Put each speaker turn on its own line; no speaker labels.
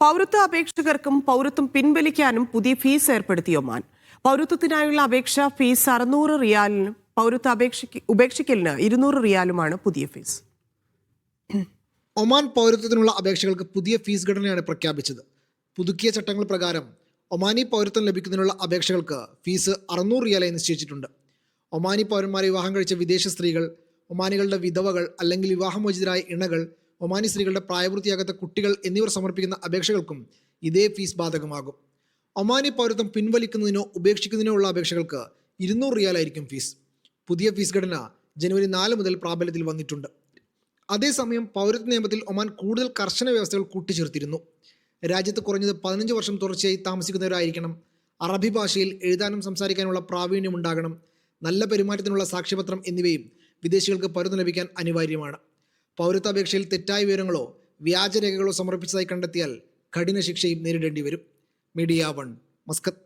പൗരത്വ അപേക്ഷകർക്കും പൗരത്വം പിൻവലിക്കാനും പുതിയ ഫീസ് ഏർപ്പെടുത്തി ഒമാൻ. പൗരത്വത്തിനായുള്ള അപേക്ഷ ഫീസ് 600 റിയാലിനും പൗരത്വ ഉപേക്ഷിക്കലിന് 200 റിയാലുമാണ് പുതിയ ഫീസ്.
ഒമാൻ പൗരത്വത്തിനുള്ള അപേക്ഷകൾക്ക് പുതിയ ഫീസ് ഘടനയാണ് പ്രഖ്യാപിച്ചത്. പുതുക്കിയ ചട്ടങ്ങൾ പ്രകാരം ഒമാനി പൗരത്വം ലഭിക്കുന്നതിനുള്ള അപേക്ഷകൾക്ക് ഫീസ് 600 റിയാലായി നിശ്ചയിച്ചിട്ടുണ്ട്. ഒമാനി പൗരന്മാരെ വിവാഹം കഴിച്ച വിദേശ സ്ത്രീകൾ, ഒമാനികളുടെ വിധവകൾ അല്ലെങ്കിൽ വിവാഹമോചിതരായ ഇണകൾ, ഒമാനി സ്ത്രീകളുടെ പ്രായപൂർത്തിയാകാത്ത കുട്ടികൾ എന്നിവർ സമർപ്പിക്കുന്ന അപേക്ഷകൾക്കും ഇതേ ഫീസ് ബാധകമാകും. ഒമാനി പൗരത്വം പിൻവലിക്കുന്നതിനോ ഉപേക്ഷിക്കുന്നതിനോ ഉള്ള അപേക്ഷകൾക്ക് 200 റിയാലായിരിക്കും ഫീസ്. പുതിയ ഫീസ് ഘടന ജനുവരി 4 മുതൽ പ്രാബല്യത്തിൽ വന്നിട്ടുണ്ട്. അതേസമയം പൗരത്വ നിയമത്തിൽ ഒമാൻ കൂടുതൽ കർശന വ്യവസ്ഥകൾ കൂട്ടിച്ചേർത്തിരുന്നു. രാജ്യത്ത് കുറഞ്ഞത് 15 വർഷം തുടർച്ചയായി താമസിക്കുന്നവരായിരിക്കണം, അറബി ഭാഷയിൽ എഴുതാനും സംസാരിക്കാനുള്ള പ്രാവീണ്യം ഉണ്ടാകണം, നല്ല പെരുമാറ്റത്തിനുള്ള സാക്ഷ്യപത്രം എന്നിവയും വിദേശികൾക്ക് പൗരത്വം ലഭിക്കാൻ അനിവാര്യമാണ്. പൗരത്വാപേക്ഷയിൽ തെറ്റായ വിവരങ്ങളോ വ്യാജരേഖകളോ സമർപ്പിച്ചതായി കണ്ടെത്തിയാൽ കഠിന ശിക്ഷയും നേരിടേണ്ടി വരും. Media 1, Muscat.